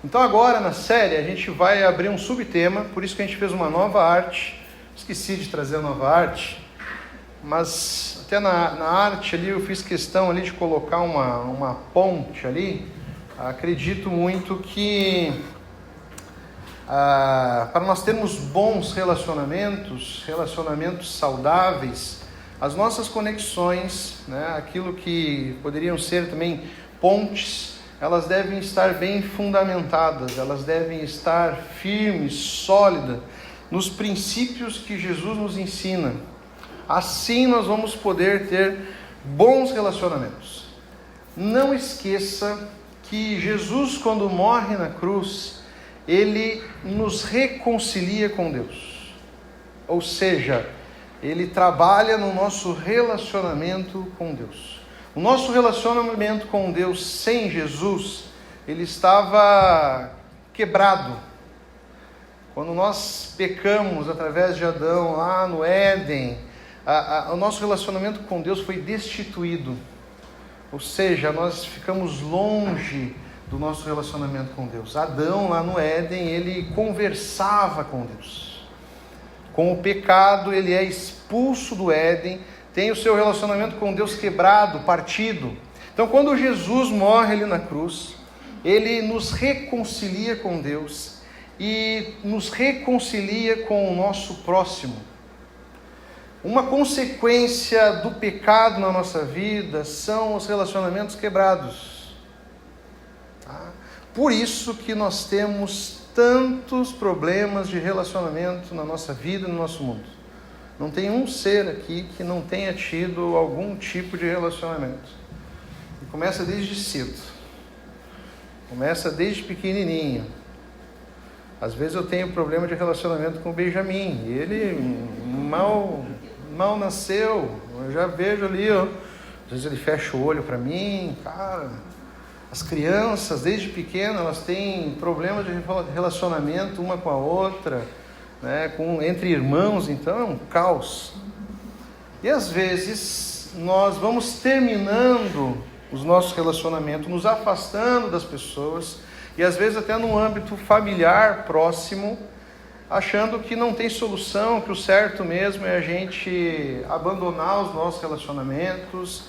Então agora na série a gente vai abrir um subtema, por isso que a gente fez uma nova arte. Esqueci de trazer a nova arte, mas até na arte ali eu fiz questão ali de colocar uma ponte ali. Acredito muito que para nós termos bons relacionamentos saudáveis, as nossas conexões, né, aquilo que poderiam ser também pontes, elas devem estar bem fundamentadas, elas devem estar firmes, sólidas, nos princípios que Jesus nos ensina. Assim nós vamos poder ter bons relacionamentos. Não esqueça que Jesus, quando morre na cruz, ele nos reconcilia com Deus. Ou seja, ele trabalha no nosso relacionamento com Deus. O nosso relacionamento com Deus sem Jesus, ele estava quebrado. Quando nós pecamos através de Adão lá no Éden, o nosso relacionamento com Deus foi destituído. Ou seja, nós ficamos longe do nosso relacionamento com Deus. Adão lá no Éden, ele conversava com Deus. Com o pecado, ele é expulso do Éden, tem o seu relacionamento com Deus quebrado, partido. Então, quando Jesus morre ali na cruz, ele nos reconcilia com Deus e nos reconcilia com o nosso próximo. Uma consequência do pecado na nossa vida são os relacionamentos quebrados. Por isso que nós temos tantos problemas de relacionamento na nossa vida e no nosso mundo. Não tem um ser aqui que não tenha tido algum tipo de relacionamento. E começa desde cedo. Começa desde pequenininho. Às vezes eu tenho problema de relacionamento com o Benjamin. Ele mal nasceu. Eu já vejo ali, ó. Às vezes ele fecha o olho para mim. Cara, as crianças, desde pequenas, elas têm problemas de relacionamento uma com a outra, né, entre irmãos, então é um caos. E às vezes nós vamos terminando os nossos relacionamentos, nos afastando das pessoas, e às vezes até no âmbito familiar próximo, achando que não tem solução, que o certo mesmo é a gente abandonar os nossos relacionamentos,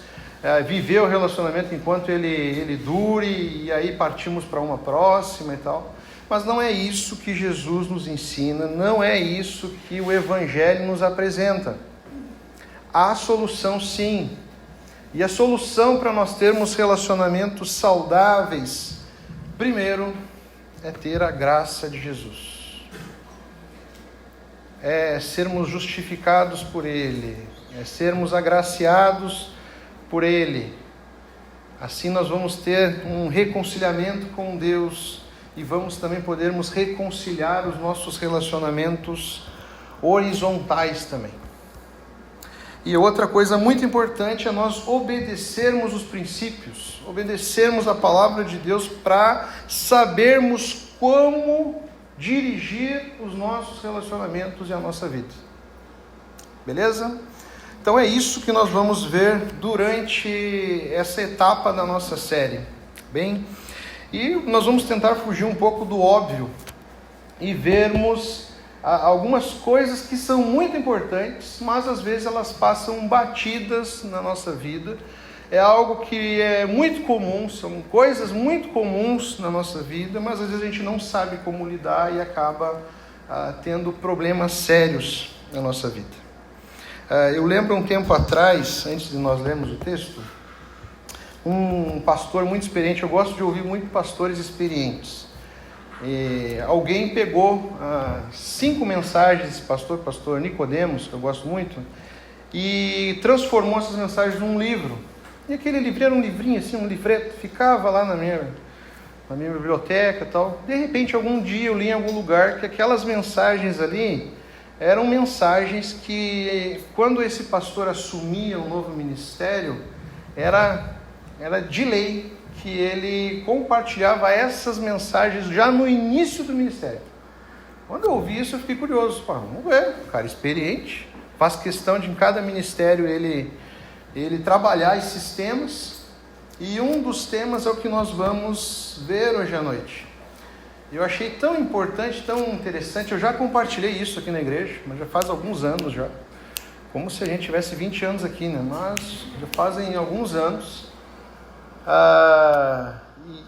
viver o relacionamento enquanto ele dure, e aí partimos para uma próxima e tal. Mas não é isso que Jesus nos ensina, não é isso que o Evangelho nos apresenta. Há solução sim, e a solução para nós termos relacionamentos saudáveis, primeiro, é ter a graça de Jesus. É sermos justificados por Ele, é sermos agraciados por Ele. Assim nós vamos ter um reconciliamento com Deus e vamos também podermos reconciliar os nossos relacionamentos horizontais também. E outra coisa muito importante é nós obedecermos os princípios, obedecermos a palavra de Deus para sabermos como dirigir os nossos relacionamentos e a nossa vida. Beleza? Então é isso que nós vamos ver durante essa etapa da nossa série. Bem, e nós vamos tentar fugir um pouco do óbvio e vermos algumas coisas que são muito importantes, mas às vezes elas passam batidas na nossa vida. É algo que é muito comum, são coisas muito comuns na nossa vida, mas às vezes a gente não sabe como lidar e acaba tendo problemas sérios na nossa vida. Eu lembro um tempo atrás, antes de nós lermos o texto, um pastor muito experiente, eu gosto de ouvir muito pastores experientes. Alguém pegou 5 mensagens desse pastor Nicodemos, que eu gosto muito, e transformou essas mensagens num livro. E aquele livro era um livrinho assim, um livreto, ficava lá na minha biblioteca e tal. De repente, algum dia eu li em algum lugar que aquelas mensagens ali eram mensagens que, quando esse pastor assumia um novo ministério, era de lei que ele compartilhava essas mensagens já no início do ministério. Quando eu ouvi isso, eu fiquei curioso. Vamos ver, um cara experiente, faz questão de em cada ministério ele trabalhar esses temas, e um dos temas é o que nós vamos ver hoje à noite. Eu achei tão importante, tão interessante. Eu já compartilhei isso aqui na igreja, mas já faz alguns anos já. Como se a gente tivesse 20 anos aqui, né? Mas já fazem alguns anos.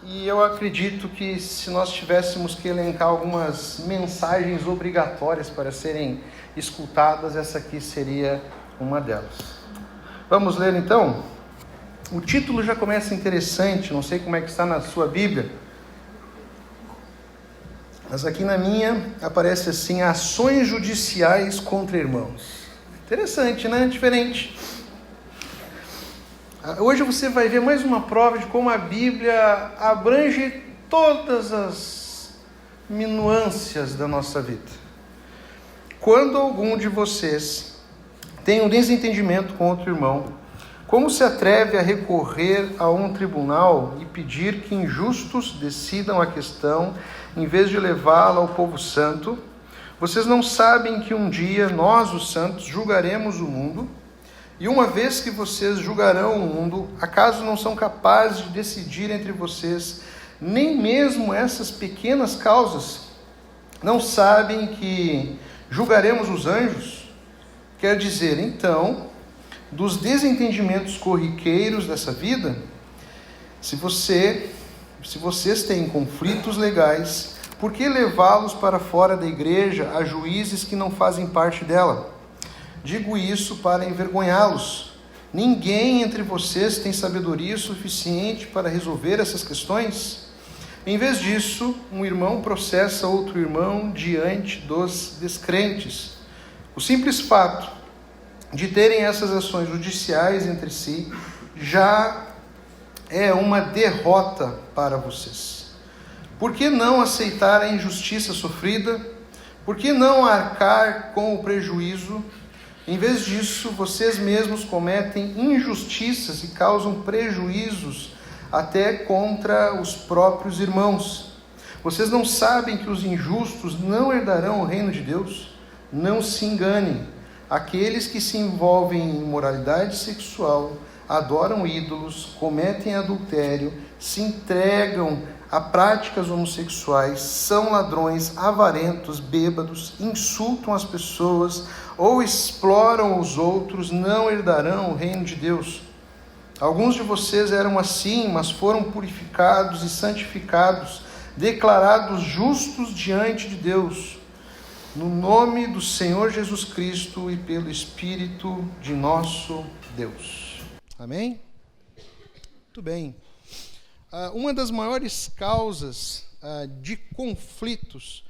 E eu acredito que se nós tivéssemos que elencar algumas mensagens obrigatórias para serem escutadas, essa aqui seria uma delas. Vamos ler então? O título já começa interessante, não sei como é que está na sua Bíblia, mas aqui na minha aparece assim: ações judiciais contra irmãos. Interessante, né? Diferente. Hoje você vai ver mais uma prova de como a Bíblia abrange todas as minúcias da nossa vida. Quando algum de vocês tem um desentendimento com outro irmão, como se atreve a recorrer a um tribunal e pedir que injustos decidam a questão, em vez de levá-la ao povo santo? Vocês não sabem que um dia nós, os santos, julgaremos o mundo? E uma vez que vocês julgarão o mundo, acaso não são capazes de decidir entre vocês nem mesmo essas pequenas causas? Não sabem que julgaremos os anjos? Quer dizer, então, dos desentendimentos corriqueiros dessa vida, se vocês têm conflitos legais, por que levá-los para fora da igreja a juízes que não fazem parte dela? Digo isso para envergonhá-los. Ninguém entre vocês tem sabedoria suficiente para resolver essas questões? Em vez disso, um irmão processa outro irmão diante dos descrentes. O simples fato de terem essas ações judiciais entre si já é uma derrota para vocês. Por que não aceitar a injustiça sofrida? Por que não arcar com o prejuízo? Em vez disso, vocês mesmos cometem injustiças e causam prejuízos até contra os próprios irmãos. Vocês não sabem que os injustos não herdarão o reino de Deus? Não se enganem. Aqueles que se envolvem em imoralidade sexual, adoram ídolos, cometem adultério, se entregam a práticas homossexuais, são ladrões, avarentos, bêbados, insultam as pessoas ou exploram os outros, não herdarão o reino de Deus. Alguns de vocês eram assim, mas foram purificados e santificados, declarados justos diante de Deus, no nome do Senhor Jesus Cristo e pelo Espírito de nosso Deus. Amém? Muito bem. Uma das maiores causas de conflitos,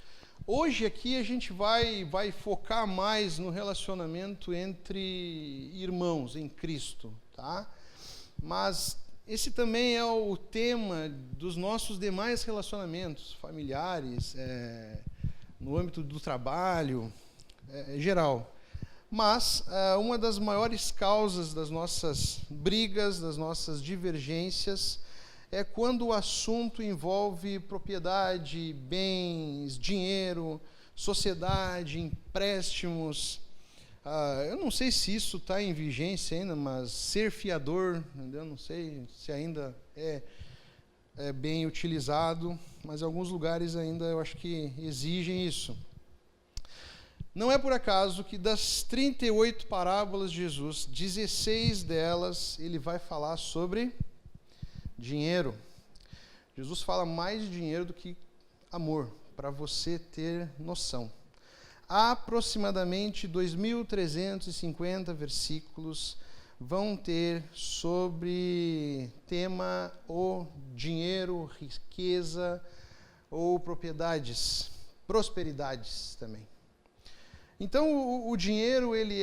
hoje aqui a gente vai focar mais no relacionamento entre irmãos em Cristo, tá? Mas esse também é o tema dos nossos demais relacionamentos familiares, no âmbito do trabalho, geral. Mas uma das maiores causas das nossas brigas, das nossas divergências, é quando o assunto envolve propriedade, bens, dinheiro, sociedade, empréstimos. Eu não sei se isso está em vigência ainda, mas ser fiador, eu não sei se ainda é bem utilizado, mas em alguns lugares ainda eu acho que exigem isso. Não é por acaso que das 38 parábolas de Jesus, 16 delas ele vai falar sobre dinheiro. Jesus fala mais de dinheiro do que amor, para você ter noção. Aproximadamente 2.350 versículos vão ter sobre tema o dinheiro, riqueza ou propriedades, prosperidades também. Então o dinheiro, ele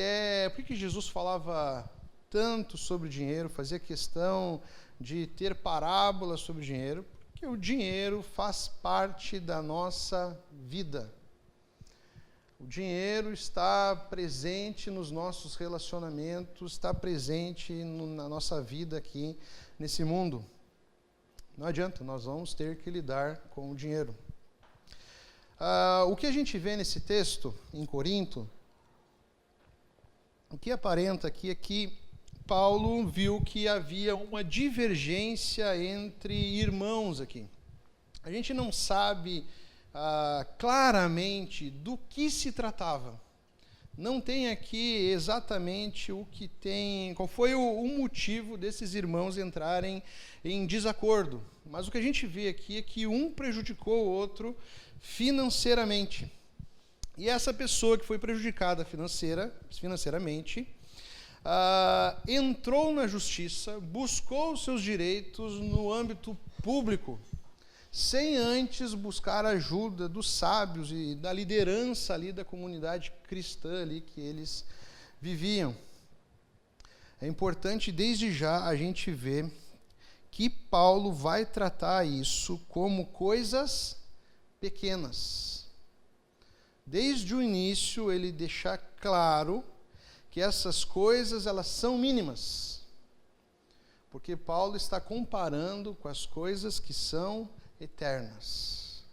por que Jesus falava tanto sobre dinheiro, fazia questão de ter parábolas sobre dinheiro? Porque o dinheiro faz parte da nossa vida. O dinheiro está presente nos nossos relacionamentos, está presente na nossa vida aqui nesse mundo. Não adianta, nós vamos ter que lidar com o dinheiro. O que a gente vê nesse texto, em Corinto, o que aparenta aqui é que Paulo viu que havia uma divergência entre irmãos aqui. A gente não sabe claramente do que se tratava. Não tem aqui exatamente qual foi o motivo desses irmãos entrarem em desacordo. Mas o que a gente vê aqui é que um prejudicou o outro financeiramente. E essa pessoa que foi prejudicada financeiramente entrou na justiça, buscou os seus direitos no âmbito público, sem antes buscar a ajuda dos sábios e da liderança ali da comunidade cristã ali que eles viviam. É importante desde já a gente ver que Paulo vai tratar isso como coisas pequenas. Desde o início ele deixa claro que essas coisas elas são mínimas. Porque Paulo está comparando com as coisas que são eternas.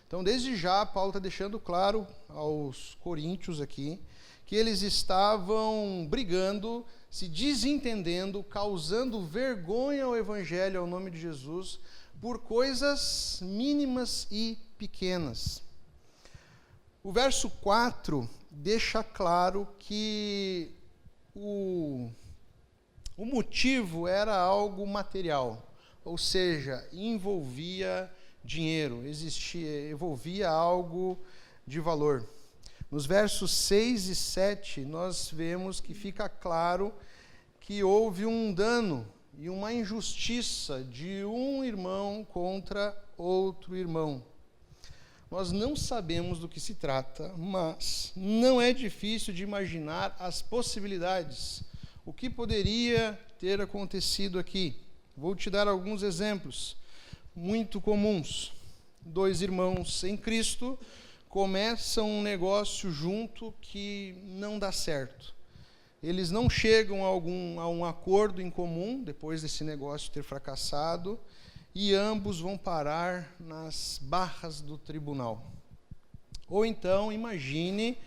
Então, desde já, Paulo está deixando claro aos coríntios aqui que eles estavam brigando, se desentendendo, causando vergonha ao Evangelho, ao nome de Jesus, por coisas mínimas e pequenas. O verso 4 deixa claro que o motivo era algo material. Ou seja, envolvia dinheiro, envolvia algo de valor. Nos versos 6 e 7, nós vemos que fica claro que houve um dano e uma injustiça de um irmão contra outro irmão. Nós não sabemos do que se trata, mas não é difícil de imaginar as possibilidades. O que poderia ter acontecido aqui? Vou te dar alguns exemplos muito comuns. 2 irmãos em Cristo começam um negócio junto que não dá certo. Eles não chegam a um acordo em comum depois desse negócio ter fracassado e ambos vão parar nas barras do tribunal. Ou então, imagine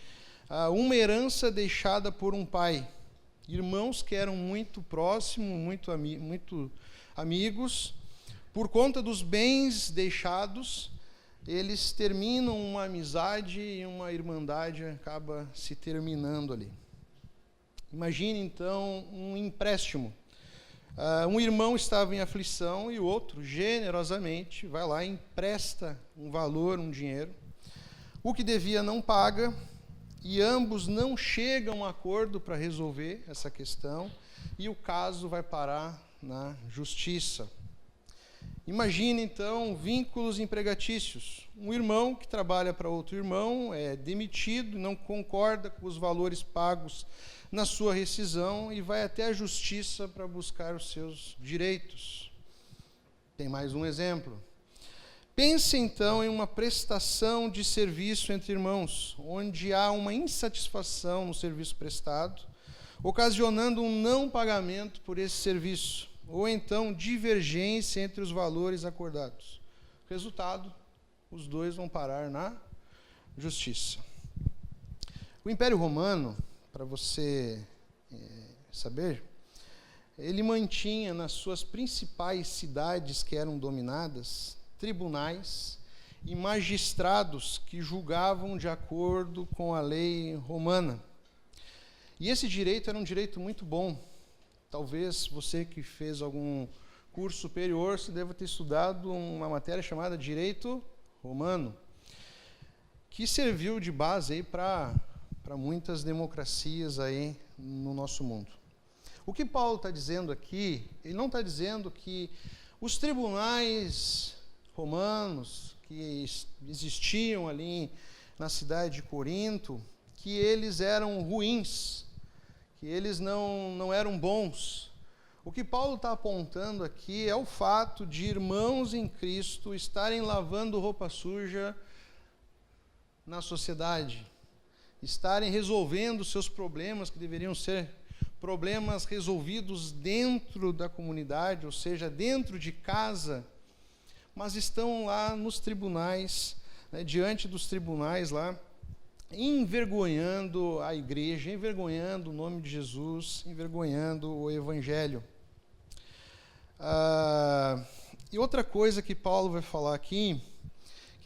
uma herança deixada por um pai. Irmãos que eram muito próximos, muito amigos, por conta dos bens deixados, eles terminam uma amizade e uma irmandade acaba se terminando ali. Imagine então um empréstimo. Um irmão estava em aflição e o outro, generosamente, vai lá e empresta um valor, um dinheiro. O que devia não paga, e ambos não chegam a um acordo para resolver essa questão, e o caso vai parar na justiça. Imagine, então, vínculos empregatícios. Um irmão que trabalha para outro irmão é demitido, não concorda com os valores pagos na sua rescisão e vai até a justiça para buscar os seus direitos. Tem mais um exemplo. Pense, então, em uma prestação de serviço entre irmãos, onde há uma insatisfação no serviço prestado, ocasionando um não pagamento por esse serviço, ou então divergência entre os valores acordados. Resultado, os dois vão parar na justiça. O Império Romano, para você saber, ele mantinha nas suas principais cidades que eram dominadas tribunais e magistrados que julgavam de acordo com a lei romana. E esse direito era um direito muito bom. Talvez você que fez algum curso superior, você deva ter estudado uma matéria chamada Direito Romano, que serviu de base aí para muitas democracias aí no nosso mundo. O que Paulo está dizendo aqui, ele não está dizendo que os tribunais romanos que existiam ali na cidade de Corinto, que eles eram ruins, que eles não eram bons. O que Paulo está apontando aqui é o fato de irmãos em Cristo estarem lavando roupa suja na sociedade, estarem resolvendo seus problemas que deveriam ser problemas resolvidos dentro da comunidade, ou seja, dentro de casa, mas estão lá nos tribunais, diante dos tribunais lá, envergonhando a igreja, envergonhando o nome de Jesus, envergonhando o Evangelho. E outra coisa que Paulo vai falar aqui,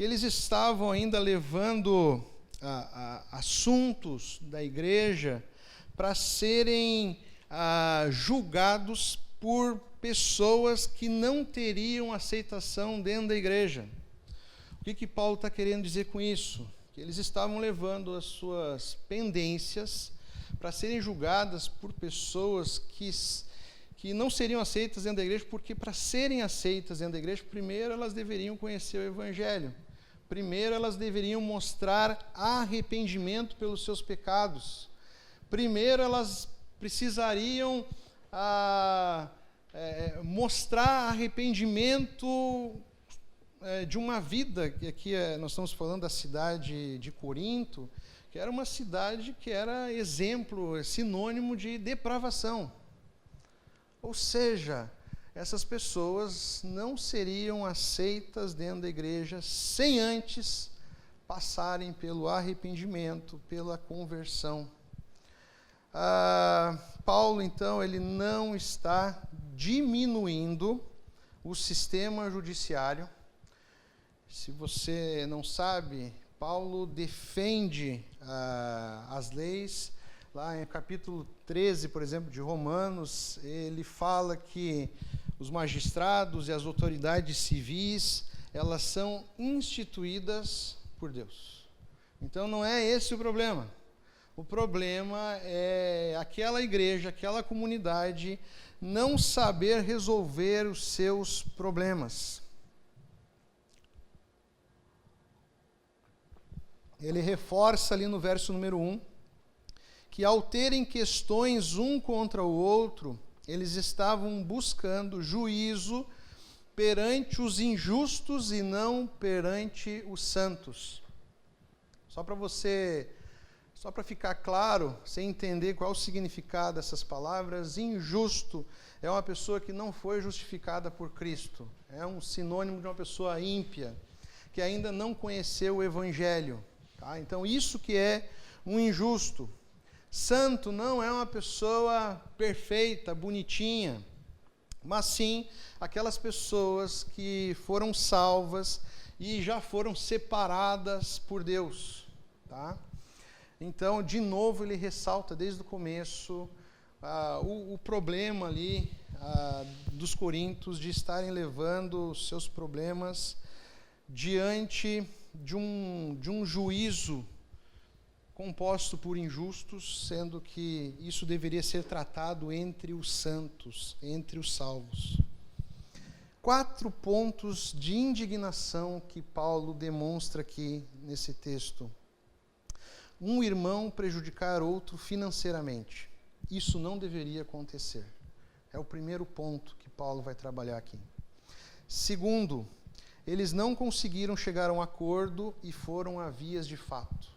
que eles estavam ainda levando assuntos da igreja para serem julgados por pessoas que não teriam aceitação dentro da igreja. O que Paulo está querendo dizer com isso? Que eles estavam levando as suas pendências para serem julgadas por pessoas que não seriam aceitas dentro da igreja, porque para serem aceitas dentro da igreja, primeiro elas deveriam conhecer o Evangelho. Primeiro elas deveriam mostrar arrependimento pelos seus pecados. Primeiro elas precisariam mostrar arrependimento de uma vida, que aqui nós estamos falando da cidade de Corinto, que era uma cidade que era exemplo, sinônimo de depravação. Ou seja, essas pessoas não seriam aceitas dentro da igreja sem antes passarem pelo arrependimento, pela conversão. Paulo, então, ele não está diminuindo o sistema judiciário. Se você não sabe, Paulo defende as leis. Lá em capítulo 13, por exemplo, de Romanos, ele fala que os magistrados e as autoridades civis, elas são instituídas por Deus. Então não é esse o problema. O problema é aquela igreja, aquela comunidade não saber resolver os seus problemas. Ele reforça ali no verso número 1, que ao terem questões um contra o outro, eles estavam buscando juízo perante os injustos e não perante os santos. Só para ficar claro, você entender qual é o significado dessas palavras, injusto é uma pessoa que não foi justificada por Cristo. É um sinônimo de uma pessoa ímpia, que ainda não conheceu o Evangelho. Tá? Então, isso que é um injusto. Santo não é uma pessoa perfeita, bonitinha, mas sim aquelas pessoas que foram salvas e já foram separadas por Deus. Tá? Então, de novo, ele ressalta desde o começo o problema ali dos coríntios de estarem levando os seus problemas diante de um juízo composto por injustos, sendo que isso deveria ser tratado entre os santos, entre os salvos. 4 pontos de indignação que Paulo demonstra aqui nesse texto. Um irmão prejudicar outro financeiramente. Isso não deveria acontecer. É o primeiro ponto que Paulo vai trabalhar aqui. Segundo, eles não conseguiram chegar a um acordo e foram a vias de fato.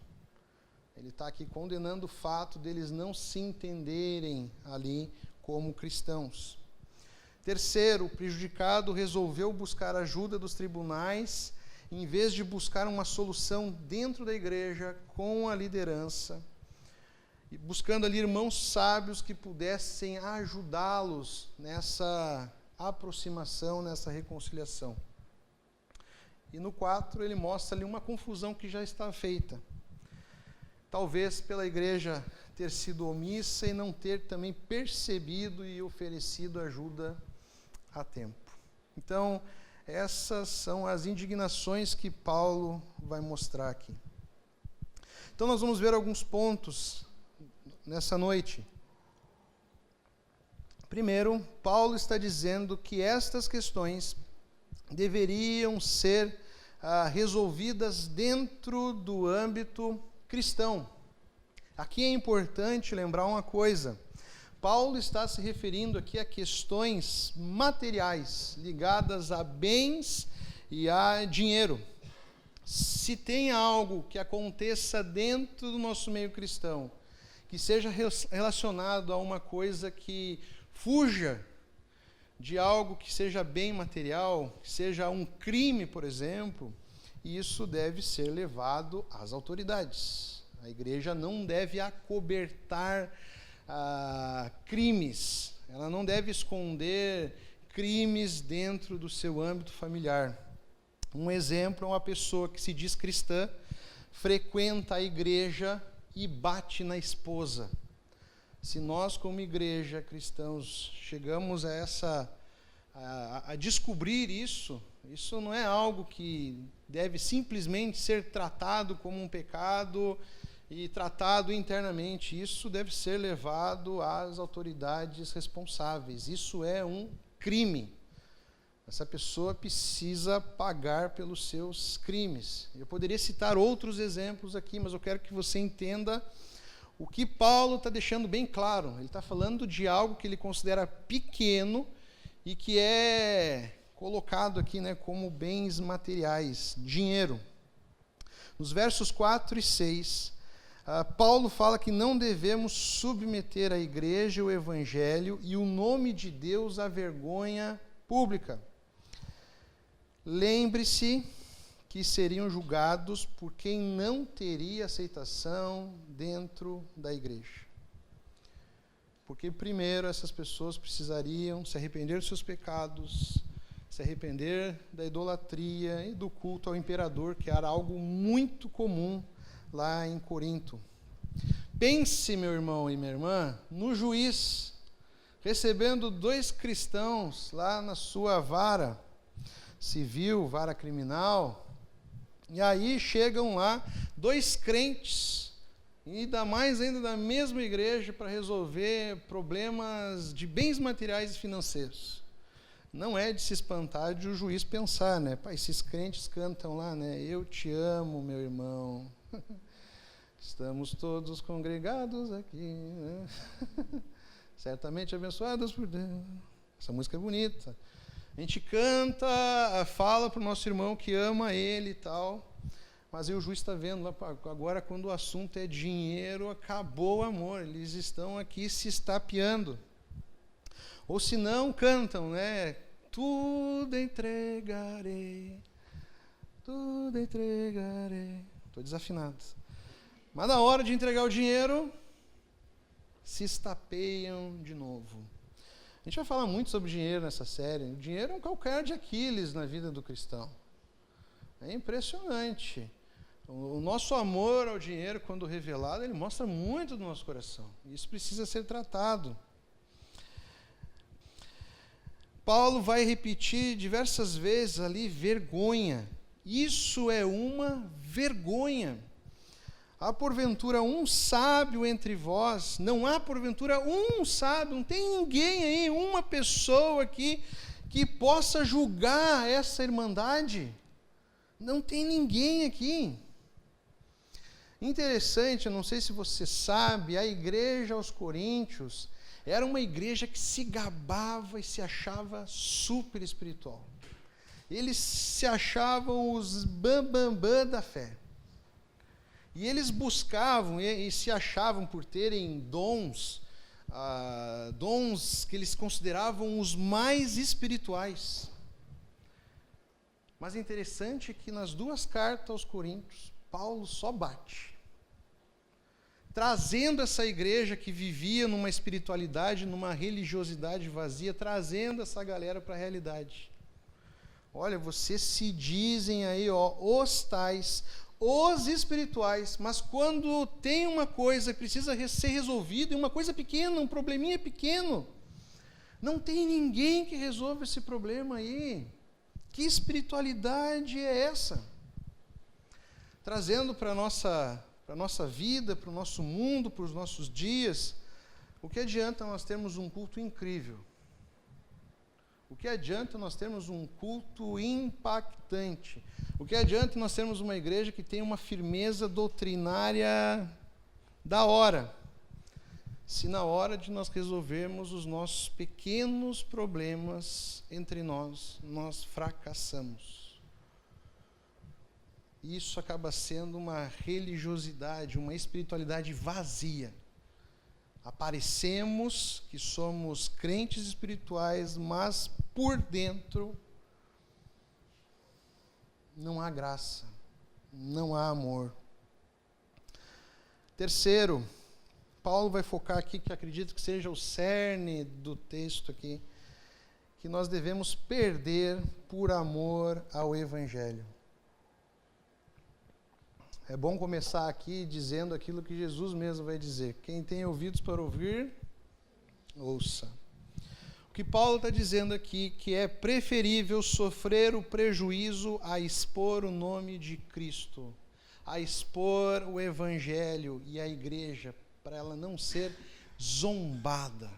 Ele está aqui condenando o fato deles não se entenderem ali como cristãos. Terceiro, o prejudicado resolveu buscar ajuda dos tribunais, em vez de buscar uma solução dentro da igreja, com a liderança, e buscando ali irmãos sábios que pudessem ajudá-los nessa aproximação, nessa reconciliação. E no 4, ele mostra ali uma confusão que já está feita. Talvez pela igreja ter sido omissa e não ter também percebido e oferecido ajuda a tempo. Então, essas são as indignações que Paulo vai mostrar aqui. Então, nós vamos ver alguns pontos nessa noite. Primeiro, Paulo está dizendo que estas questões deveriam ser resolvidas dentro do âmbito cristão. Aqui é importante lembrar uma coisa. Paulo está se referindo aqui a questões materiais, ligadas a bens e a dinheiro. Se tem algo que aconteça dentro do nosso meio cristão, que seja relacionado a uma coisa que fuja de algo que seja bem material, que seja um crime, por exemplo, isso deve ser levado às autoridades. A igreja não deve acobertar crimes, ela não deve esconder crimes dentro do seu âmbito familiar. Um exemplo é uma pessoa que se diz cristã, frequenta a igreja e bate na esposa. Se nós, como igreja, cristãos, chegamos a descobrir isso não é algo que deve simplesmente ser tratado como um pecado e tratado internamente. Isso deve ser levado às autoridades responsáveis. Isso é um crime. Essa pessoa precisa pagar pelos seus crimes. Eu poderia citar outros exemplos aqui, mas eu quero que você entenda o que Paulo está deixando bem claro. Ele está falando de algo que ele considera pequeno e que é colocado aqui, como bens materiais, dinheiro. Nos versos 4 e 6, Paulo fala que não devemos submeter a igreja, o evangelho e o nome de Deus à vergonha pública. Lembre-se que seriam julgados por quem não teria aceitação dentro da igreja. Porque primeiro essas pessoas precisariam se arrepender dos seus pecados, se arrepender da idolatria e do culto ao imperador, que era algo muito comum lá em Corinto. Pense, meu irmão e minha irmã, no juiz recebendo 2 cristãos lá na sua vara civil, vara criminal, e aí chegam lá 2 crentes, e ainda mais ainda da mesma igreja, para resolver problemas de bens materiais e financeiros. Não é de se espantar de o juiz pensar, esses crentes cantam lá, eu te amo, meu irmão, estamos todos congregados aqui, certamente abençoados por Deus. Essa música é bonita. A gente canta, fala para o nosso irmão que ama ele e tal, mas aí o juiz está vendo, agora quando o assunto é dinheiro, acabou o amor, eles estão aqui se estapeando. Ou se não, cantam, tudo entregarei, tudo entregarei. Estou desafinado. Mas na hora de entregar o dinheiro, se estapeiam de novo. A gente vai falar muito sobre dinheiro nessa série. O dinheiro é um calcanhar de Aquiles na vida do cristão. É impressionante. O nosso amor ao dinheiro, quando revelado, ele mostra muito do nosso coração. Isso precisa ser tratado. Paulo vai repetir diversas vezes ali, vergonha. Isso é uma vergonha. Há porventura um sábio entre vós? Não há porventura um sábio? Não tem ninguém aí, uma pessoa aqui que possa julgar essa irmandade? Não tem ninguém aqui. Interessante, eu não sei se você sabe, a igreja aos Coríntios era uma igreja que se gabava e se achava super espiritual. Eles se achavam os bambambam da fé. E eles buscavam e se achavam por terem dons que eles consideravam os mais espirituais. Mas é interessante que nas 2 cartas aos Coríntios, Paulo só bate, trazendo essa igreja que vivia numa espiritualidade, numa religiosidade vazia, trazendo essa galera para a realidade. Olha, vocês se dizem aí, os tais, os espirituais, mas quando tem uma coisa que precisa ser resolvida, uma coisa pequena, um probleminha pequeno, não tem ninguém que resolva esse problema aí. Que espiritualidade é essa? Trazendo para a nossa vida, para o nosso mundo, para os nossos dias, o que adianta nós termos um culto incrível? O que adianta nós termos um culto impactante? O que adianta nós termos uma igreja que tem uma firmeza doutrinária da hora, se na hora de nós resolvermos os nossos pequenos problemas entre nós fracassamos? Isso acaba sendo uma religiosidade, uma espiritualidade vazia. Aparecemos que somos crentes espirituais, mas por dentro não há graça, não há amor. Terceiro, Paulo vai focar aqui, que acredito que seja o cerne do texto aqui, que nós devemos perder por amor ao Evangelho. É bom começar aqui dizendo aquilo que Jesus mesmo vai dizer. Quem tem ouvidos para ouvir, ouça. O que Paulo está dizendo aqui, que é preferível sofrer o prejuízo a expor o nome de Cristo, a expor o Evangelho e a igreja, para ela não ser zombada.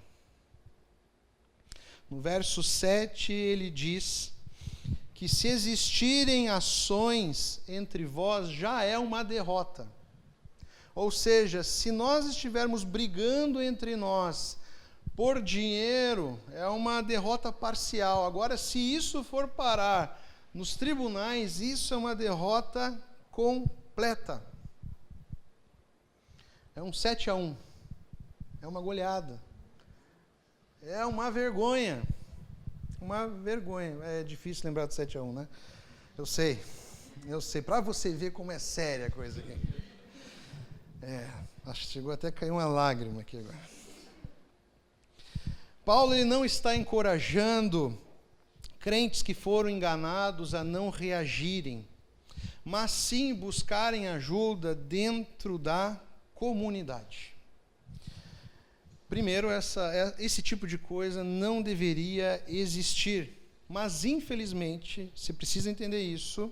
No verso 7 ele diz que se existirem ações entre vós, já é uma derrota. Ou seja, se nós estivermos brigando entre nós por dinheiro, é uma derrota parcial. Agora, se isso for parar nos tribunais, isso é uma derrota completa. É um 7-1. É uma goleada. É uma vergonha. Uma vergonha. É difícil lembrar do 7-1, né? Eu sei. Para você ver como é séria a coisa aqui. Acho que chegou até a cair uma lágrima aqui agora. Paulo ele não está encorajando crentes que foram enganados a não reagirem, mas sim buscarem ajuda dentro da comunidade. Primeiro, esse tipo de coisa não deveria existir, mas infelizmente, você precisa entender isso,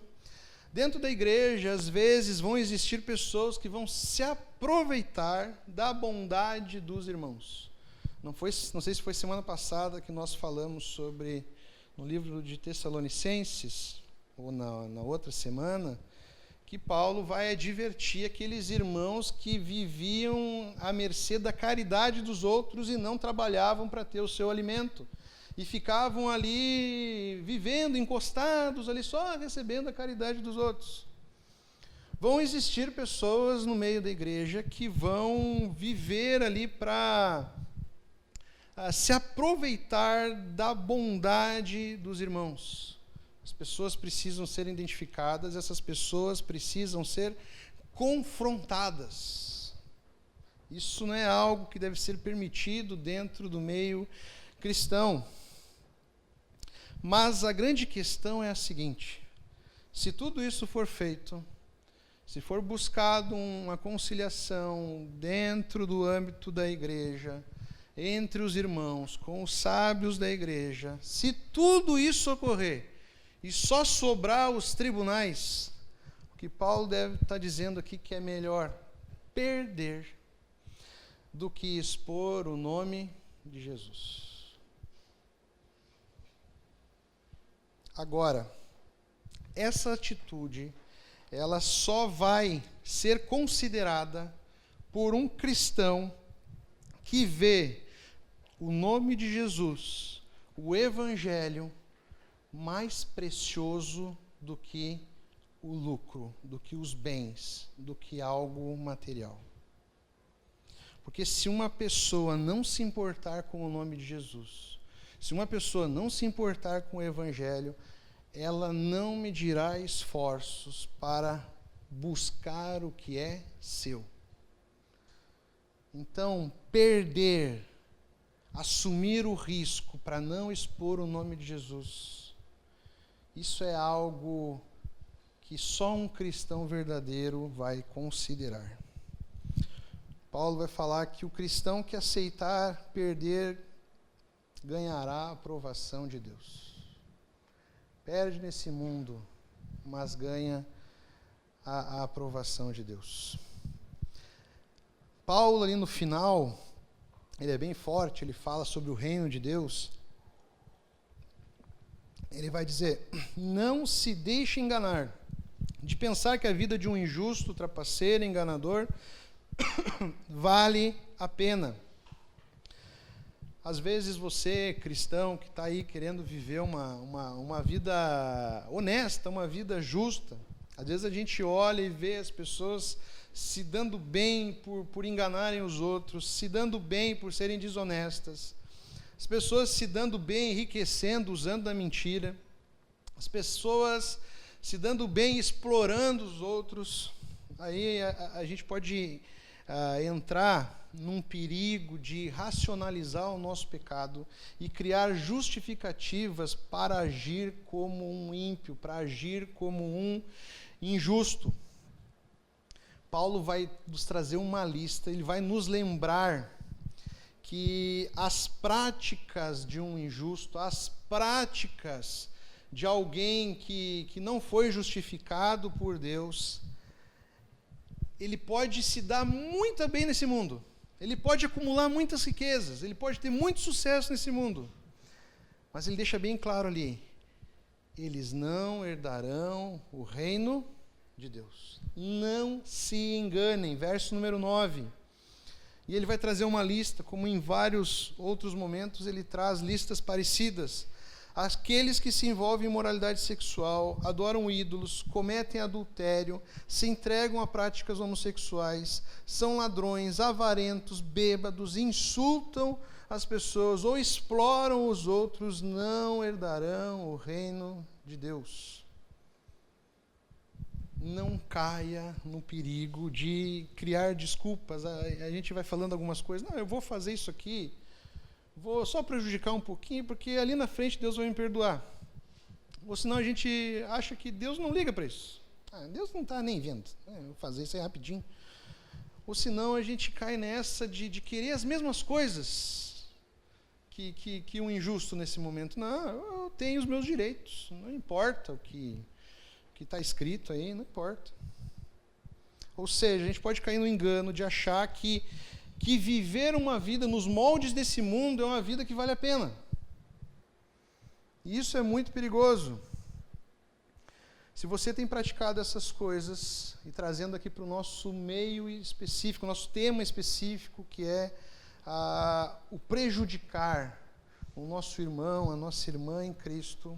dentro da igreja, às vezes, vão existir pessoas que vão se aproveitar da bondade dos irmãos. Não sei se foi semana passada que nós falamos sobre, no livro de Tessalonicenses, ou na outra semana, que Paulo vai advertir aqueles irmãos que viviam à mercê da caridade dos outros e não trabalhavam para ter o seu alimento. E ficavam ali vivendo, encostados ali, só recebendo a caridade dos outros. Vão existir pessoas no meio da igreja que vão viver ali para se aproveitar da bondade dos irmãos. As pessoas precisam ser identificadas, essas pessoas precisam ser confrontadas. Isso não é algo que deve ser permitido dentro do meio cristão. Mas a grande questão é a seguinte: se tudo isso for feito, se for buscado uma conciliação dentro do âmbito da igreja, entre os irmãos, com os sábios da igreja, se tudo isso ocorrer e só sobrar os tribunais, o que Paulo deve estar dizendo aqui que é melhor perder do que expor o nome de Jesus. Agora, essa atitude, ela só vai ser considerada por um cristão que vê o nome de Jesus, o Evangelho, mais precioso do que o lucro, do que os bens, do que algo material. Porque se uma pessoa não se importar com o nome de Jesus, se uma pessoa não se importar com o Evangelho, ela não medirá esforços para buscar o que é seu. Então, perder, assumir o risco para não expor o nome de Jesus, isso é algo que só um cristão verdadeiro vai considerar. Paulo vai falar que o cristão que aceitar perder ganhará a aprovação de Deus. Perde nesse mundo, mas ganha a aprovação de Deus. Paulo, ali no final, ele é bem forte, ele fala sobre o reino de Deus. Ele vai dizer: não se deixe enganar, de pensar que a vida de um injusto, trapaceiro, enganador, vale a pena. Às vezes você, cristão, que está aí querendo viver uma vida honesta, uma vida justa, às vezes a gente olha e vê as pessoas se dando bem por enganarem os outros, se dando bem por serem desonestas, as pessoas se dando bem, enriquecendo, usando da mentira, as pessoas se dando bem, explorando os outros. Aí a gente pode entrar num perigo de racionalizar o nosso pecado e criar justificativas para agir como um ímpio, para agir como um injusto. Paulo vai nos trazer uma lista, ele vai nos lembrar que as práticas de um injusto, as práticas de alguém que não foi justificado por Deus, ele pode se dar muito bem nesse mundo, ele pode acumular muitas riquezas, ele pode ter muito sucesso nesse mundo, mas ele deixa bem claro ali, eles não herdarão o reino de Deus. Não se enganem, verso número 9. E ele vai trazer uma lista, como em vários outros momentos ele traz listas parecidas. Aqueles que se envolvem em imoralidade sexual, adoram ídolos, cometem adultério, se entregam a práticas homossexuais, são ladrões, avarentos, bêbados, insultam as pessoas ou exploram os outros, não herdarão o reino de Deus. Não caia no perigo de criar desculpas. A gente vai falando algumas coisas. Não, eu vou fazer isso aqui, vou só prejudicar um pouquinho, porque ali na frente Deus vai me perdoar. Ou senão a gente acha que Deus não liga para isso. Deus não está nem vendo. Eu vou fazer isso aí rapidinho. Ou senão a gente cai nessa de querer as mesmas coisas que um injusto nesse momento. Não, eu tenho os meus direitos. Não importa o que está escrito aí, não importa. Ou seja, a gente pode cair no engano de achar que viver uma vida nos moldes desse mundo é uma vida que vale a pena. E isso é muito perigoso. Se você tem praticado essas coisas, e trazendo aqui para o nosso meio específico, nosso tema específico, que é o prejudicar o nosso irmão, a nossa irmã em Cristo,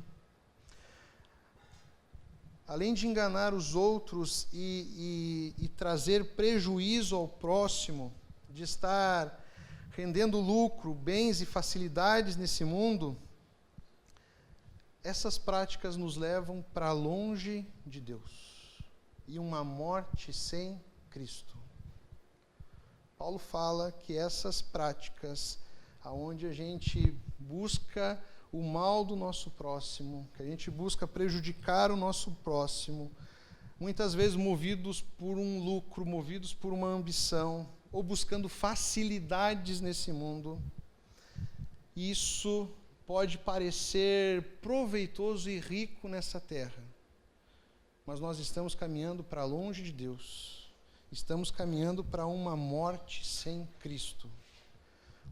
além de enganar os outros e trazer prejuízo ao próximo, de estar rendendo lucro, bens e facilidades nesse mundo, essas práticas nos levam para longe de Deus e uma morte sem Cristo. Paulo fala que essas práticas, aonde a gente busca o mal do nosso próximo, que a gente busca prejudicar o nosso próximo, muitas vezes movidos por um lucro, movidos por uma ambição, ou buscando facilidades nesse mundo, isso pode parecer proveitoso e rico nessa terra, mas nós estamos caminhando para longe de Deus, estamos caminhando para uma morte sem Cristo.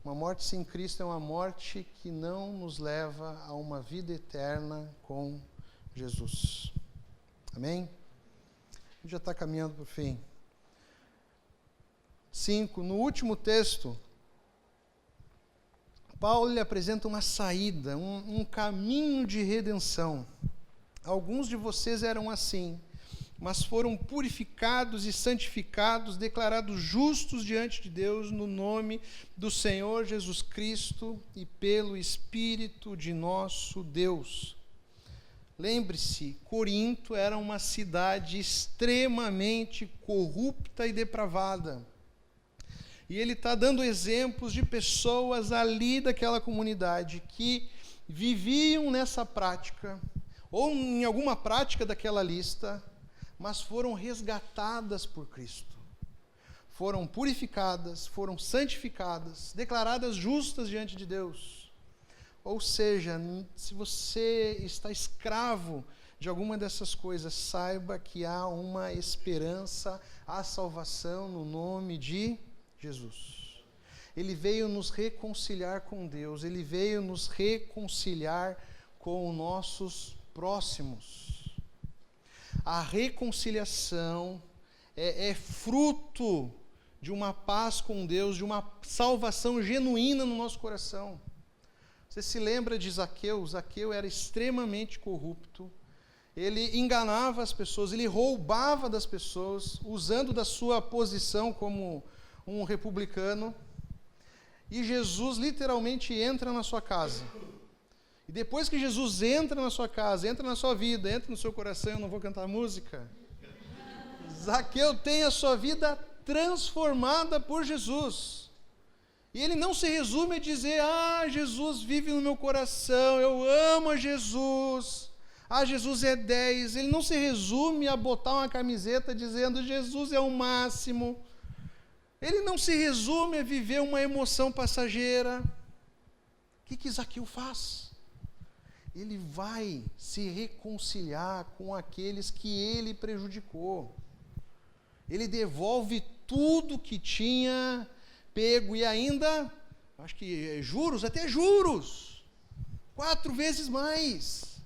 Uma morte sem Cristo é uma morte que não nos leva a uma vida eterna com Jesus. Amém? A gente já está caminhando para o fim. 5. No último texto, Paulo lhe apresenta uma saída, um caminho de redenção. Alguns de vocês eram assim, mas foram purificados e santificados, declarados justos diante de Deus no nome do Senhor Jesus Cristo e pelo Espírito de nosso Deus. Lembre-se, Corinto era uma cidade extremamente corrupta e depravada. E ele está dando exemplos de pessoas ali daquela comunidade que viviam nessa prática, ou em alguma prática daquela lista, mas foram resgatadas por Cristo. Foram purificadas, foram santificadas, declaradas justas diante de Deus. Ou seja, se você está escravo de alguma dessas coisas, saiba que há uma esperança, há salvação no nome de Jesus. Ele veio nos reconciliar com Deus, ele veio nos reconciliar com os nossos próximos. A reconciliação é fruto de uma paz com Deus, de uma salvação genuína no nosso coração. Você se lembra de Zaqueu? Zaqueu era extremamente corrupto. Ele enganava as pessoas, ele roubava das pessoas, usando da sua posição como um republicano. E Jesus literalmente entra na sua casa. E depois que Jesus entra na sua casa, entra na sua vida, entra no seu coração, eu não vou cantar música, Zaqueu tem a sua vida transformada por Jesus. E ele não se resume a dizer, Jesus vive no meu coração, eu amo a Jesus, Jesus é 10. Ele não se resume a botar uma camiseta dizendo, Jesus é o máximo. Ele não se resume a viver uma emoção passageira. O que Zaqueu faz? Ele vai se reconciliar com aqueles que ele prejudicou. Ele devolve tudo que tinha pego e ainda, acho que juros, até juros, 4 vezes mais.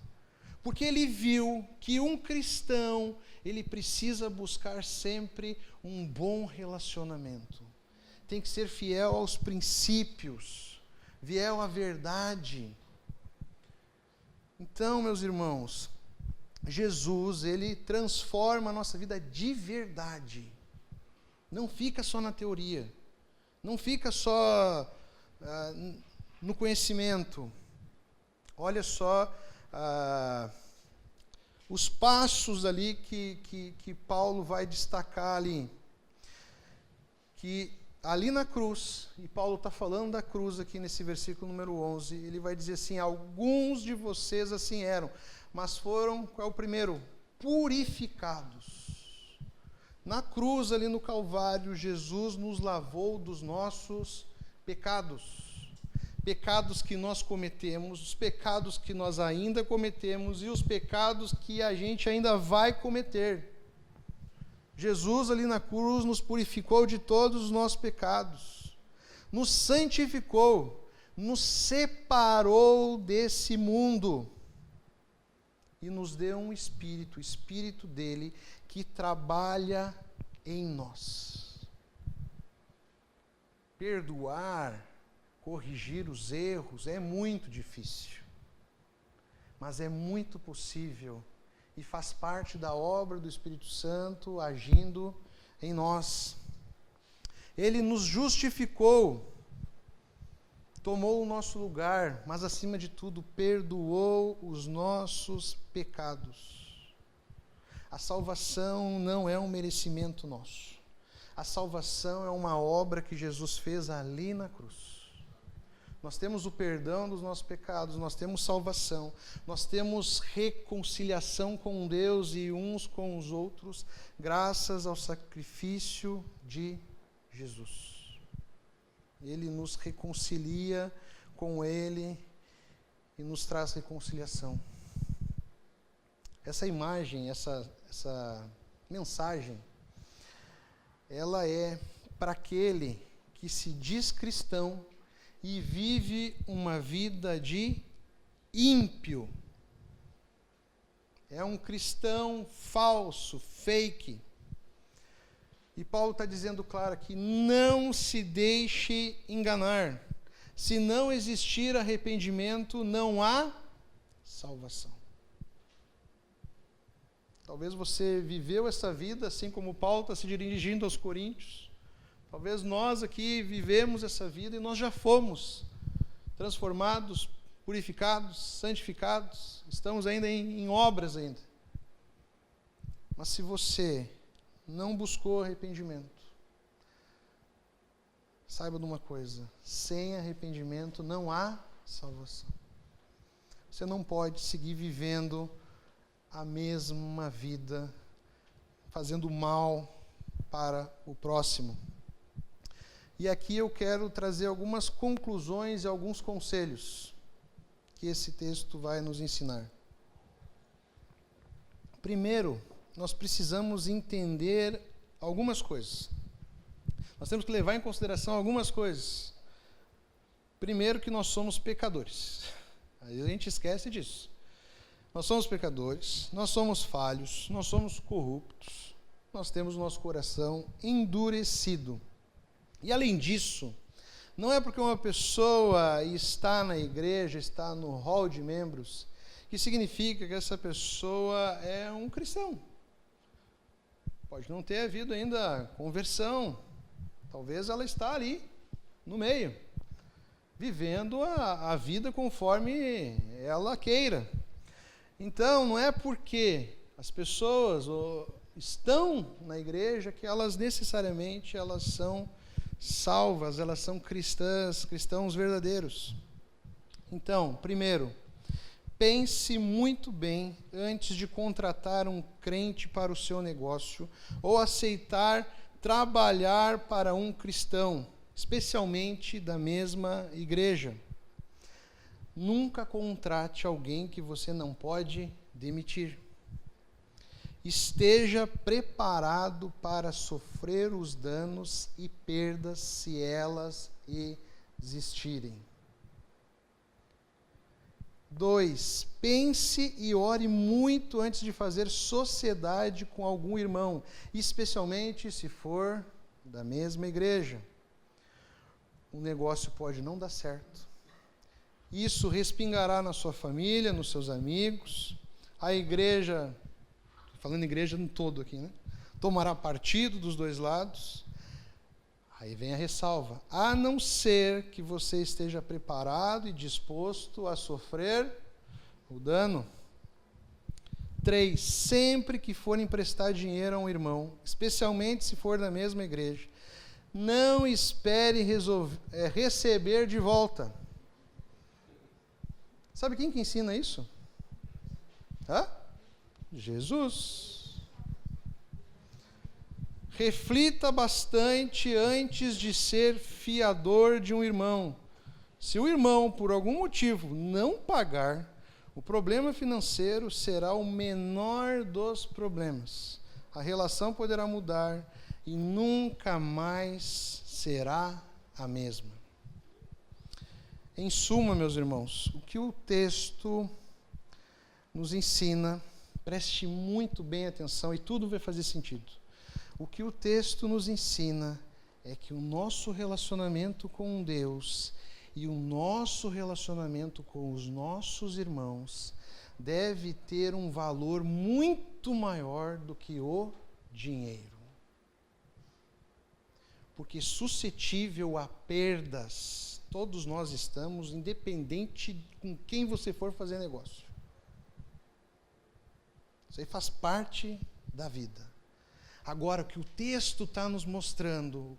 Porque ele viu que um cristão, ele precisa buscar sempre um bom relacionamento. Tem que ser fiel aos princípios, fiel à verdade. Então, meus irmãos, Jesus, ele transforma a nossa vida de verdade. Não fica só na teoria. Não fica só no conhecimento. Olha só os passos ali que Paulo vai destacar ali. Que ali na cruz, e Paulo está falando da cruz aqui nesse versículo número 11, ele vai dizer assim, alguns de vocês assim eram, mas foram, qual é o primeiro? Purificados. Na cruz, ali no Calvário, Jesus nos lavou dos nossos pecados. Pecados que nós cometemos, os pecados que nós ainda cometemos e os pecados que a gente ainda vai cometer. Jesus ali na cruz nos purificou de todos os nossos pecados, nos santificou, nos separou desse mundo e nos deu um Espírito, o Espírito dele, que trabalha em nós. Perdoar, corrigir os erros é muito difícil, mas é muito possível e faz parte da obra do Espírito Santo agindo em nós. Ele nos justificou, tomou o nosso lugar, mas acima de tudo, perdoou os nossos pecados. A salvação não é um merecimento nosso. A salvação é uma obra que Jesus fez ali na cruz. Nós temos o perdão dos nossos pecados, nós temos salvação, nós temos reconciliação com Deus e uns com os outros, graças ao sacrifício de Jesus. Ele nos reconcilia com Ele e nos traz reconciliação. Essa imagem, essa mensagem, ela é para aquele que se diz cristão e vive uma vida de ímpio. É um cristão falso, fake. E Paulo está dizendo claro aqui, não se deixe enganar. Se não existir arrependimento, não há salvação. Talvez você viveu essa vida, assim como Paulo está se dirigindo aos Coríntios. Talvez nós aqui vivemos essa vida e nós já fomos transformados, purificados, santificados. Estamos ainda em obras ainda. Mas se você não buscou arrependimento, saiba de uma coisa, sem arrependimento não há salvação. Você não pode seguir vivendo a mesma vida, fazendo mal para o próximo. E aqui eu quero trazer algumas conclusões e alguns conselhos que esse texto vai nos ensinar. Primeiro, nós precisamos entender algumas coisas. Nós temos que levar em consideração algumas coisas. Primeiro, que nós somos pecadores. Aí a gente esquece disso. Nós somos pecadores, nós somos falhos, nós somos corruptos, nós temos o nosso coração endurecido. E além disso, não é porque uma pessoa está na igreja, está no hall de membros, que significa que essa pessoa é um cristão. Pode não ter havido ainda conversão. Talvez ela está ali, no meio, vivendo a vida conforme ela queira. Então, não é porque as pessoas estão na igreja que elas necessariamente elas são salvas, elas são cristãs, cristãos verdadeiros. Então, primeiro, pense muito bem antes de contratar um crente para o seu negócio ou aceitar trabalhar para um cristão, especialmente da mesma igreja. Nunca contrate alguém que você não pode demitir. Esteja preparado para sofrer os danos e perdas se elas existirem. 2. Pense e ore muito antes de fazer sociedade com algum irmão, especialmente se for da mesma igreja. O negócio pode não dar certo. Isso respingará na sua família, nos seus amigos. A igreja, falando igreja no todo aqui, né? Tomará partido dos dois lados. Aí vem a ressalva. A não ser que você esteja preparado e disposto a sofrer o dano. 3. Sempre que for emprestar dinheiro a um irmão, especialmente se for da mesma igreja, não espere receber de volta. Sabe quem que ensina isso? Jesus. Reflita bastante antes de ser fiador de um irmão. Se o irmão, por algum motivo, não pagar, o problema financeiro será o menor dos problemas. A relação poderá mudar e nunca mais será a mesma. Em suma, meus irmãos, o que o texto nos ensina, preste muito bem atenção e tudo vai fazer sentido. O que o texto nos ensina é que o nosso relacionamento com Deus e o nosso relacionamento com os nossos irmãos deve ter um valor muito maior do que o dinheiro. Porque suscetível a perdas, todos nós estamos, independente com quem você for fazer negócio. Isso aí faz parte da vida. Agora, o que o texto está nos mostrando,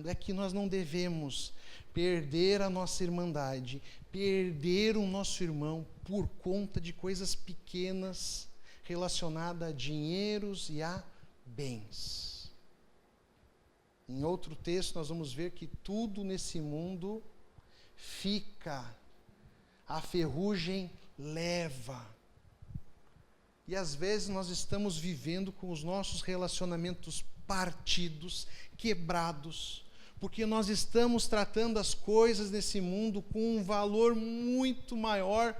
é que nós não devemos perder a nossa irmandade, perder o nosso irmão por conta de coisas pequenas relacionadas a dinheiros e a bens. Em outro texto, nós vamos ver que tudo nesse mundo fica, a ferrugem leva. E às vezes nós estamos vivendo com os nossos relacionamentos partidos, quebrados, porque nós estamos tratando as coisas nesse mundo com um valor muito maior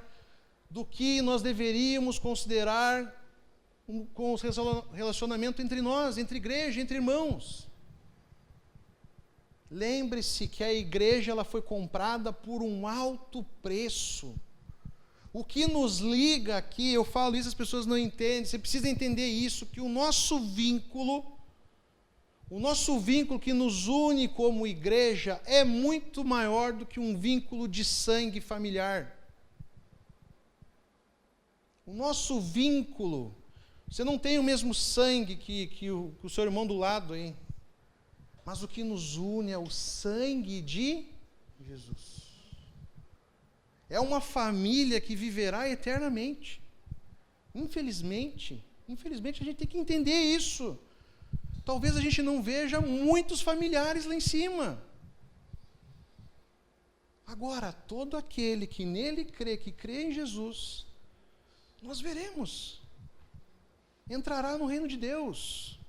do que nós deveríamos considerar com o relacionamento entre nós, entre igreja, entre irmãos. Lembre-se que a igreja ela foi comprada por um alto preço. O que nos liga aqui, eu falo isso, as pessoas não entendem, você precisa entender isso, que o nosso vínculo que nos une como igreja é muito maior do que um vínculo de sangue familiar. O nosso vínculo, você não tem o mesmo sangue que o seu irmão do lado aí, mas o que nos une é o sangue de Jesus. É uma família que viverá eternamente. Infelizmente a gente tem que entender isso. Talvez a gente não veja muitos familiares lá em cima. Agora, todo aquele que nele crê, que crê em Jesus, nós veremos. Entrará no reino de Deus.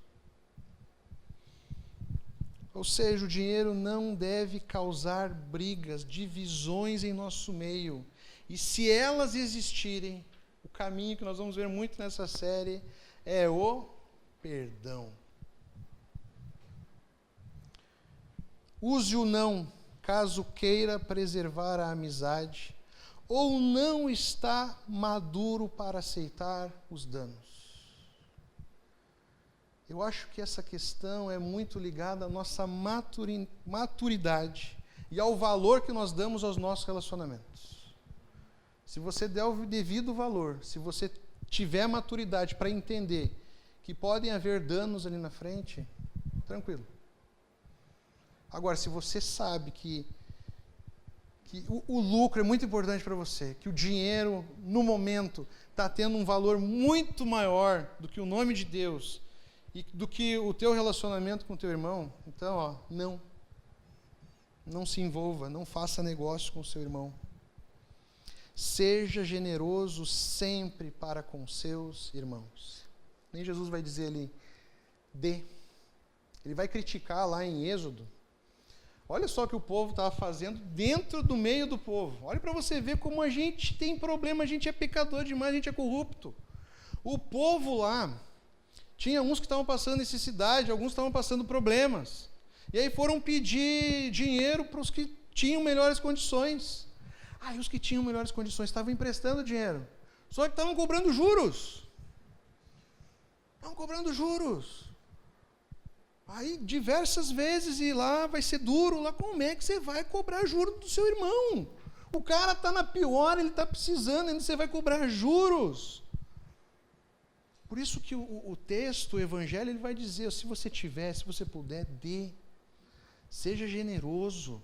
Ou seja, o dinheiro não deve causar brigas, divisões em nosso meio. E se elas existirem, o caminho que nós vamos ver muito nessa série é o perdão. Use o não, caso queira preservar a amizade, ou não está maduro para aceitar os danos. Eu acho que essa questão é muito ligada à nossa maturidade e ao valor que nós damos aos nossos relacionamentos. Se você der o devido valor, se você tiver maturidade para entender que podem haver danos ali na frente, tranquilo. Agora, se você sabe que o lucro é muito importante para você, que o dinheiro, no momento, está tendo um valor muito maior do que o nome de Deus e do que o teu relacionamento com o teu irmão, então, não se envolva, não faça negócio com o seu irmão. Seja generoso sempre para com seus irmãos. Nem Jesus vai dizer ali, dê. Ele vai criticar lá em Êxodo. Olha só o que o povo estava fazendo dentro do meio do povo. Olha para você ver como a gente tem problema, a gente é pecador demais, a gente é corrupto. O povo lá, tinha uns que estavam passando necessidade, alguns estavam passando problemas. E aí foram pedir dinheiro para os que tinham melhores condições. E os que tinham melhores condições estavam emprestando dinheiro. Só que estavam cobrando juros. Aí, diversas vezes, e lá vai ser duro, lá como é que você vai cobrar juros do seu irmão? O cara está na pior, ele está precisando, ainda você vai cobrar juros. Por isso que o texto, o evangelho, ele vai dizer, se você tiver, se você puder, dê. Seja generoso.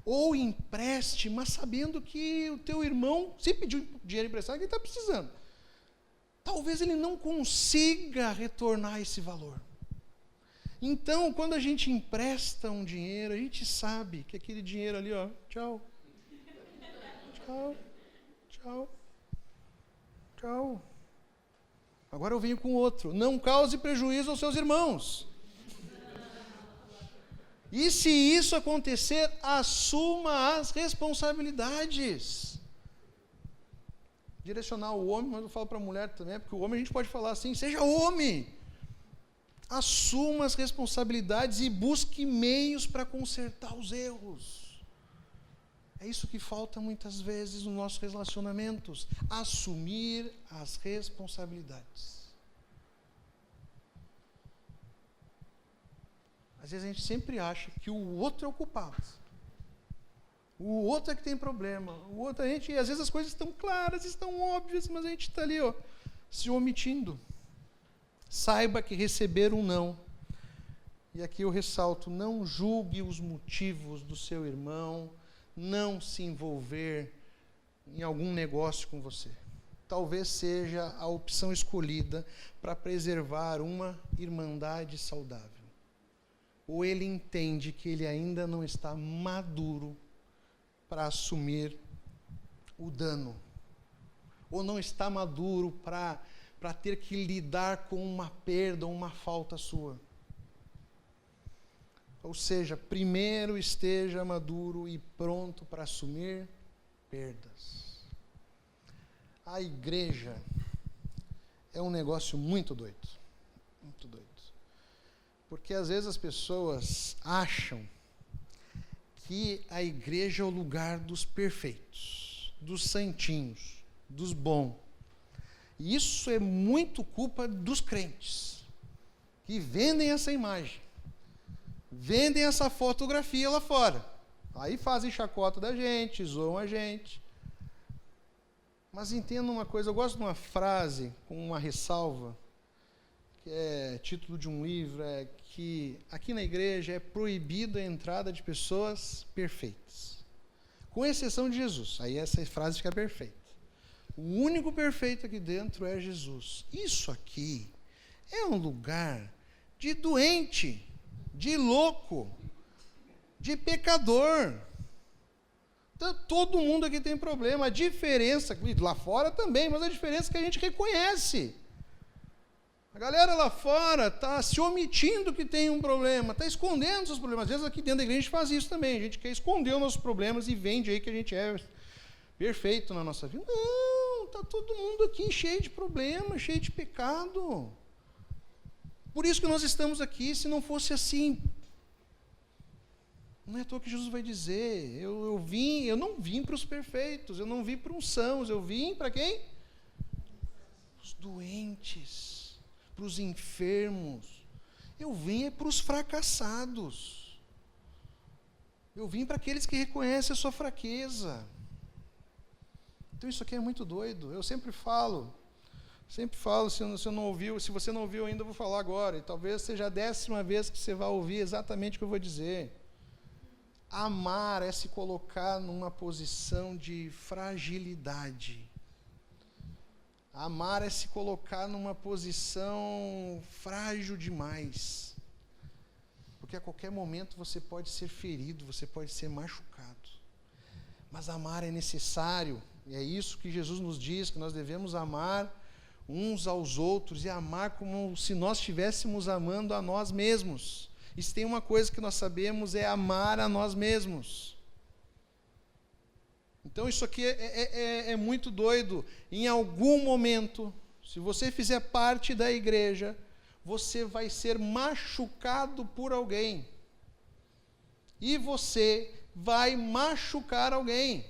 Ou empreste, mas sabendo que o teu irmão, se pediu dinheiro emprestado, ele está precisando. Talvez ele não consiga retornar esse valor. Então, quando a gente empresta um dinheiro, a gente sabe que aquele dinheiro ali, tchau. Agora eu venho com outro. Não cause prejuízo aos seus irmãos. E se isso acontecer, assuma as responsabilidades. Direcionar o homem, mas eu falo para a mulher também, porque o homem a gente pode falar assim, seja homem. Assuma as responsabilidades e busque meios para consertar os erros. É isso que falta muitas vezes nos nossos relacionamentos. Assumir as responsabilidades. Às vezes a gente sempre acha que o outro é o culpado. O outro é que tem problema. O outro às vezes as coisas estão claras, estão óbvias, mas a gente está ali, se omitindo. Saiba que receber um não, e aqui eu ressalto, não julgue os motivos do seu irmão não se envolver em algum negócio com você. Talvez seja a opção escolhida para preservar uma irmandade saudável. Ou ele entende que ele ainda não está maduro para assumir o dano, ou não está maduro para ter que lidar com uma perda ou uma falta sua. Ou seja, primeiro esteja maduro e pronto para assumir perdas. A igreja é um negócio muito doido. Muito doido. Porque às vezes as pessoas acham que a igreja é o lugar dos perfeitos, dos santinhos, dos bons. E isso é muito culpa dos crentes, que vendem essa imagem, vendem essa fotografia lá fora. Aí fazem chacota da gente, zoam a gente. Mas entenda uma coisa, eu gosto de uma frase com uma ressalva, que é título de um livro, é que aqui na igreja é proibida a entrada de pessoas perfeitas. Com exceção de Jesus. Aí essa frase fica perfeita. O único perfeito aqui dentro é Jesus. Isso aqui é um lugar de doente, de louco, de pecador. Então, todo mundo aqui tem problema. A diferença, lá fora também, mas a diferença é que a gente reconhece. A galera lá fora está se omitindo que tem um problema, está escondendo seus problemas. Às vezes aqui dentro da igreja a gente faz isso também. A gente quer esconder os nossos problemas e vende aí que a gente é perfeito na nossa vida. Não, está todo mundo aqui cheio de problemas, cheio de pecado. Por isso que nós estamos aqui. Se não fosse assim, não é à toa que Jesus vai dizer, eu não vim para os perfeitos, eu não vim para os sãos, eu vim para quem? Os doentes, para os enfermos. Eu vim para os fracassados. Eu vim para aqueles que reconhecem a sua fraqueza. Então isso aqui é muito doido. Eu sempre falo, Sempre falo, se você não ouviu ainda, eu vou falar agora. E talvez seja a 10ª vez que você vai ouvir exatamente o que eu vou dizer. Amar é se colocar numa posição de fragilidade. Amar é se colocar numa posição frágil demais. Porque a qualquer momento você pode ser ferido, você pode ser machucado. Mas amar é necessário. E é isso que Jesus nos diz, que nós devemos amar uns aos outros e amar como se nós estivéssemos amando a nós mesmos. E se tem uma coisa que nós sabemos é amar a nós mesmos. Então isso aqui é muito doido. Em algum momento, se você fizer parte da igreja, você vai ser machucado por alguém. E você vai machucar alguém.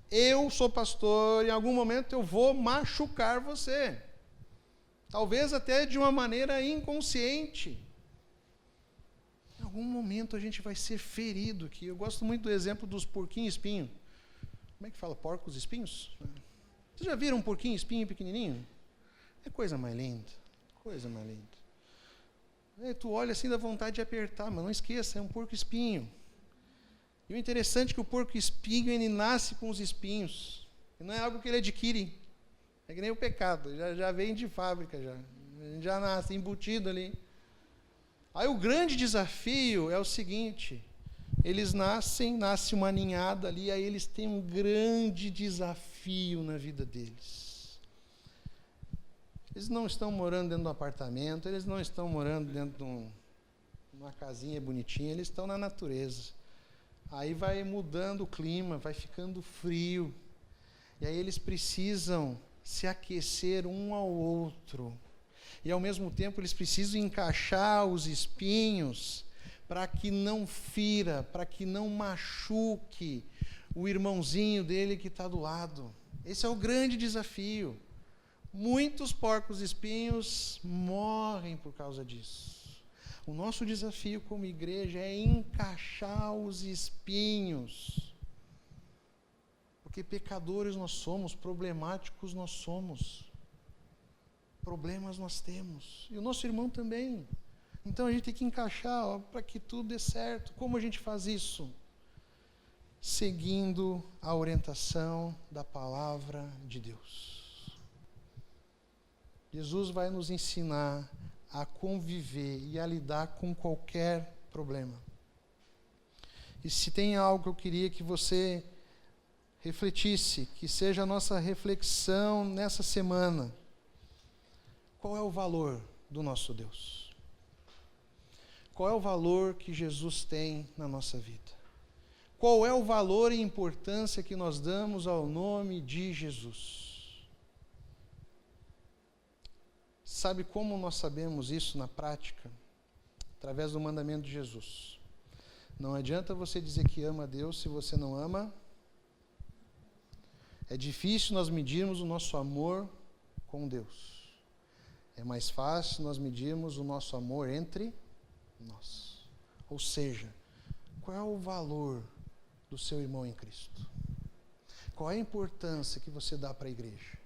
Eu sou pastor, em algum momento eu vou machucar você. Talvez até de uma maneira inconsciente. Em algum momento a gente vai ser ferido aqui. Eu gosto muito do exemplo dos porquinhos espinho. Como é que fala? Porcos espinhos? Vocês já viram um porquinho espinho pequenininho? É coisa mais linda. Coisa mais linda. Tu olha assim, dá vontade de apertar, mas não esqueça, é um porco espinho. E o interessante é que o porco espinho, ele nasce com os espinhos. E não é algo que ele adquire. É que nem o pecado, já vem de fábrica, já nasce embutido ali. Aí o grande desafio é o seguinte: eles nasce uma ninhada ali, aí eles têm um grande desafio na vida deles. Eles não estão morando dentro de um apartamento, eles não estão morando dentro de uma casinha bonitinha, eles estão na natureza. Aí vai mudando o clima, vai ficando frio. E aí eles precisam se aquecer um ao outro. E ao mesmo tempo eles precisam encaixar os espinhos para que não fira, para que não machuque o irmãozinho dele que está do lado. Esse é o grande desafio. Muitos porcos espinhos morrem por causa disso. O nosso desafio como igreja é encaixar os espinhos. Porque pecadores nós somos, problemáticos nós somos. Problemas nós temos. E o nosso irmão também. Então a gente tem que encaixar para que tudo dê certo. Como a gente faz isso? Seguindo a orientação da palavra de Deus. Jesus vai nos ensinar a conviver e a lidar com qualquer problema. E se tem algo que eu queria que você refletisse, que seja a nossa reflexão nessa semana: qual é o valor do nosso Deus? Qual é o valor que Jesus tem na nossa vida? Qual é o valor e importância que nós damos ao nome de Jesus? Sabe como nós sabemos isso na prática? Através do mandamento de Jesus. Não adianta você dizer que ama a Deus se você não ama. É difícil nós medirmos o nosso amor com Deus. É mais fácil nós medirmos o nosso amor entre nós. Ou seja, qual é o valor do seu irmão em Cristo? Qual é a importância que você dá para a igreja?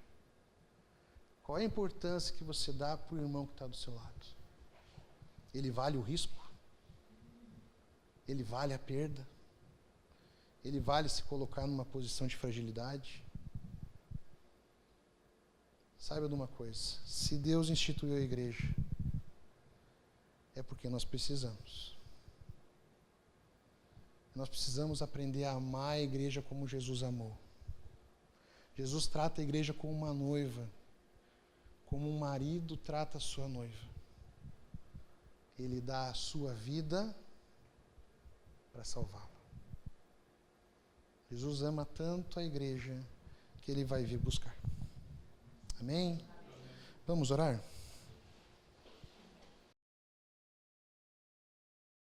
Qual é a importância que você dá para o irmão que está do seu lado? Ele vale o risco? Ele vale a perda? Ele vale se colocar numa posição de fragilidade? Saiba de uma coisa: se Deus instituiu a igreja, é porque nós precisamos. Nós precisamos aprender a amar a igreja como Jesus amou. Jesus trata a igreja como uma noiva, como um marido trata a sua noiva. Ele dá a sua vida para salvá-la. Jesus ama tanto a igreja que ele vai vir buscar. Amém? Vamos orar?